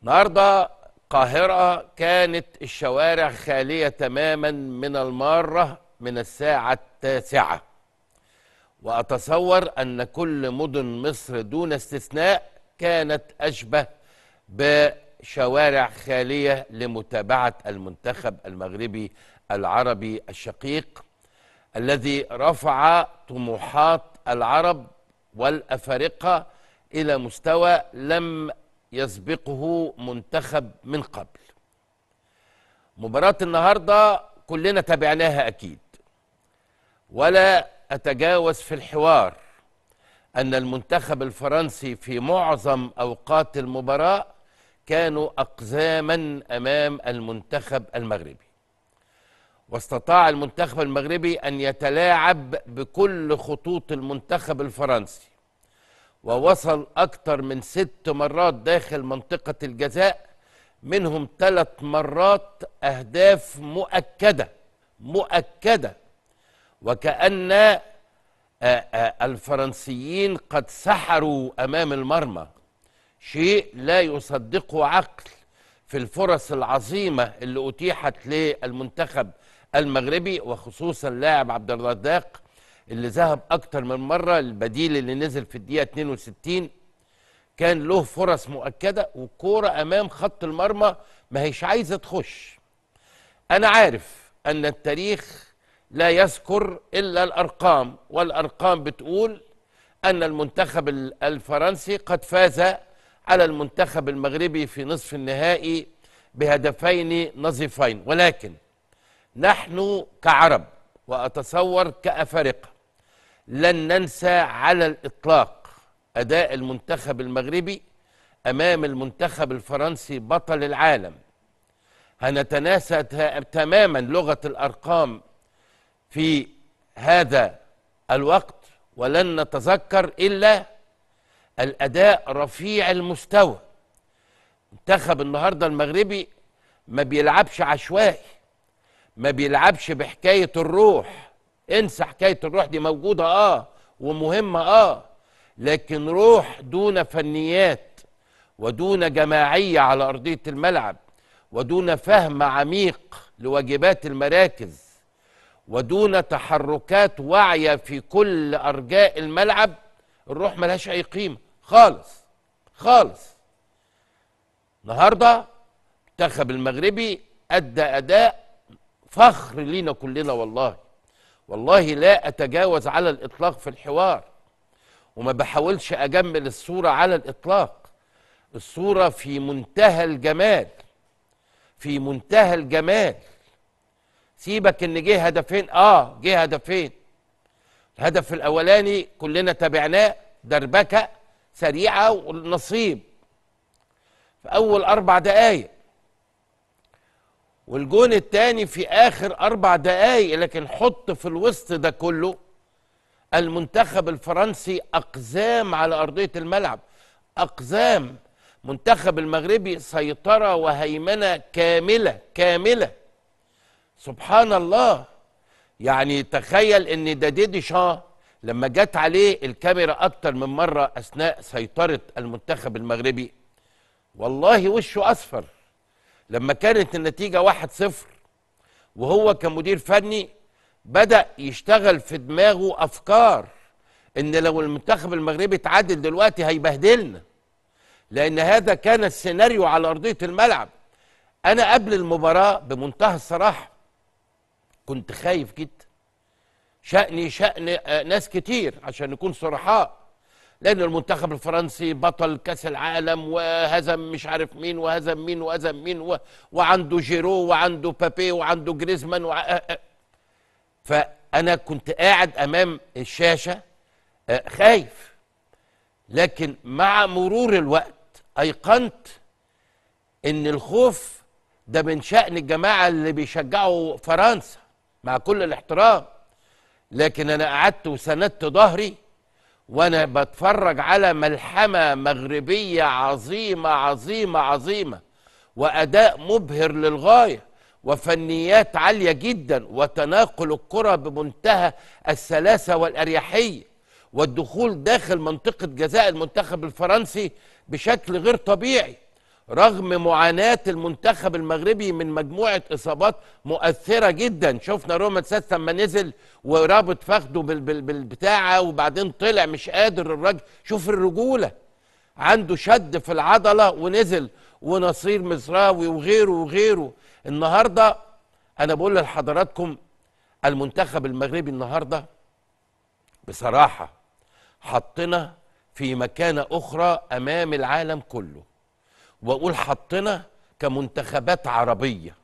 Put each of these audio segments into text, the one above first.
النهارده القاهرة كانت الشوارع خالية تماما من المارة من الساعة 9، وأتصور أن كل مدن مصر دون استثناء كانت أشبه بشوارع خالية لمتابعة المنتخب المغربي العربي الشقيق الذي رفع طموحات العرب والأفارقة إلى مستوى لم يسبقه منتخب من قبل. مباراة النهاردة كلنا تابعناها أكيد، ولا أتجاوز في الحوار أن المنتخب الفرنسي في معظم أوقات المباراة كانوا أقزاما أمام المنتخب المغربي، واستطاع المنتخب المغربي أن يتلاعب بكل خطوط المنتخب الفرنسي، ووصل أكثر من 6 مرات داخل منطقة الجزاء، منهم 3 مرات أهداف مؤكدة، وكأن الفرنسيين قد سحروا أمام المرمى، شيء لا يصدقه عقل في الفرص العظيمة اللي أتيحت للمنتخب المغربي، وخصوصا لاعب عبد الرزاق اللي ذهب أكتر من مرة، البديل اللي نزل في الدقيقة 62 كان له فرص مؤكدة، والكورة أمام خط المرمى ما هيش عايزة تخش. أنا عارف أن التاريخ لا يذكر إلا الأرقام، والأرقام بتقول أن المنتخب الفرنسي قد فاز على المنتخب المغربي في نصف النهائي بهدفين نظيفين، ولكن نحن كعرب وأتصور كأفارقة لن ننسى على الإطلاق أداء المنتخب المغربي أمام المنتخب الفرنسي بطل العالم. هنتناسى تماما لغة الأرقام في هذا الوقت، ولن نتذكر إلا الأداء رفيع المستوى. منتخب النهاردة المغربي ما بيلعبش عشوائي، ما بيلعبش بحكاية الروح. انسى حكاية الروح، دي موجودة ومهمة لكن روح دون فنيات ودون جماعية على أرضية الملعب ودون فهم عميق لواجبات المراكز ودون تحركات واعية في كل أرجاء الملعب، الروح ملهاش أي قيمة خالص. النهاردة المنتخب المغربي أدى أداء فخر لينا كلنا، والله لا أتجاوز على الإطلاق في الحوار، وما بحاولش أجمل الصورة على الإطلاق. الصورة في منتهى الجمال، سيبك إن جه هدفين، جه هدفين. الهدف الأولاني كلنا تابعناه، دربكة سريعة والنصيب في أول 4 دقايق، والجون الثاني في آخر 4 دقايق. لكن حط في الوسط ده كله المنتخب الفرنسي أقزام على أرضية الملعب، أقزام. منتخب المغربي سيطرة وهيمنة كاملة. سبحان الله. يعني تخيل ان ديدي لما جت عليه الكاميرا اكتر من مرة اثناء سيطرة المنتخب المغربي، والله وشه اصفر لما كانت النتيجة 1-0، وهو كمدير فني بدأ يشتغل في دماغه افكار ان لو المنتخب المغربي اتعادل دلوقتي هيبهدلنا، لان هذا كان السيناريو على ارضية الملعب. انا قبل المباراة بمنتهى الصراحة كنت خايف جدا، شأن ناس كتير عشان نكون صرحاء، لأن المنتخب الفرنسي بطل كأس العالم وهزم مش عارف مين وهزم مين وعنده جيرو وعنده بابي وعنده جريزمان فأنا كنت قاعد أمام الشاشة خايف. لكن مع مرور الوقت أيقنت إن الخوف ده من شأن الجماعة اللي بيشجعوا فرنسا مع كل الاحترام، لكن أنا قعدت وسندت ظهري وأنا بتفرج على ملحمة مغربية عظيمة وأداء مبهر للغاية. وفنيات عالية جدا، وتناقل الكرة بمنتهى السلاسة والأريحية، والدخول داخل منطقة جزاء المنتخب الفرنسي بشكل غير طبيعي، رغم معاناة المنتخب المغربي من مجموعة إصابات مؤثرة جدا. شفنا رومان ساس لما نزل ورابط فخده بالبتاعة وبعدين طلع مش قادر الراجل، شوف الرجولة، عنده شد في العضلة ونزل، ونصير مزراوي وغيره وغيره. النهاردة أنا بقول لحضراتكم المنتخب المغربي النهاردة بصراحة حطنا في مكانة أخرى أمام العالم كله، وأقول حطنا كمنتخبات عربية،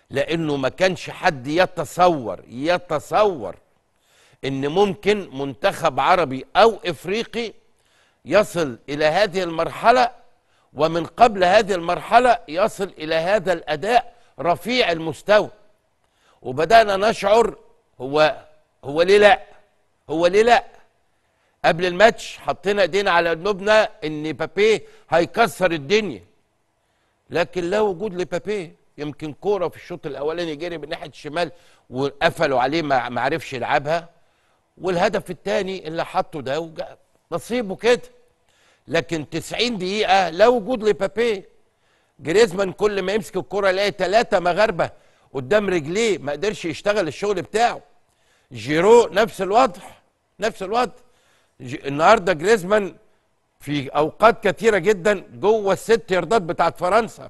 لأنه ما كانش حد يتصور إن ممكن منتخب عربي أو إفريقي يصل إلى هذه المرحلة، ومن قبل هذه المرحلة يصل إلى هذا الأداء رفيع المستوى. وبدأنا نشعر هو ليه لا قبل الماتش حطينا ايدينا على قلوبنا ان بابي هيكسر الدنيا، لكن لا وجود لبابي. يمكن كوره في الشوط الاولاني جري من ناحيه الشمال وقفلوا عليه ما عرفش يلعبها، والهدف الثاني اللي حطه ده نصيبه كده. لكن 90 دقيقه لا وجود لبابي. جريزمان كل ما يمسك الكوره يلاقي 3 مغاربه قدام رجليه، ما قدرش يشتغل الشغل بتاعه. جيرو نفس الوضع. النهارده جريزمان في اوقات كثيره جدا جوه ال6 ياردات بتاعت فرنسا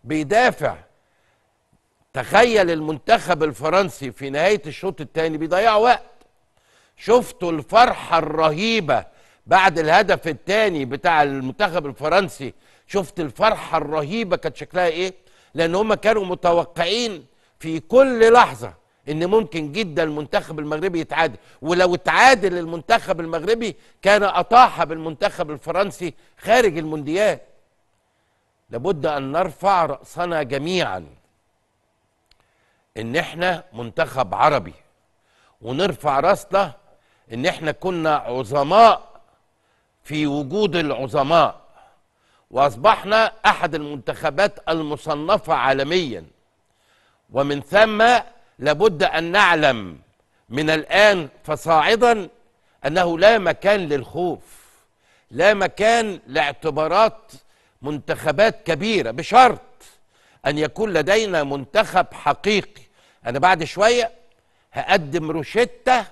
بيدافع. تخيل المنتخب الفرنسي في نهايه الشوط الثاني بيضيع وقت. شفتوا الفرحه الرهيبه بعد الهدف الثاني بتاع المنتخب الفرنسي؟ شفت الفرحه الرهيبه كانت شكلها ايه؟ لان هم كانوا متوقعين في كل لحظه ان ممكن جدا المنتخب المغربي يتعادل، ولو اتعادل المنتخب المغربي كان اطاح بالمنتخب الفرنسي خارج المونديال. لابد ان نرفع رأسنا جميعا ان احنا منتخب عربي، ونرفع رأسنا ان احنا كنا عظماء في وجود العظماء، واصبحنا احد المنتخبات المصنفة عالميا. ومن ثم لابد أن نعلم من الآن فصاعدا أنه لا مكان للخوف، لا مكان لاعتبارات منتخبات كبيرة، بشرط أن يكون لدينا منتخب حقيقي. أنا بعد شوية هقدم روشتة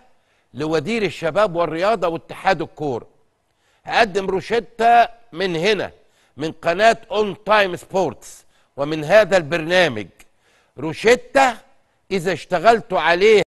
لوزير الشباب والرياضة واتحاد الكورة، هقدم روشتة من هنا من قناة اون تايم سبورتس ومن هذا البرنامج، روشتة إذا اشتغلتوا عليه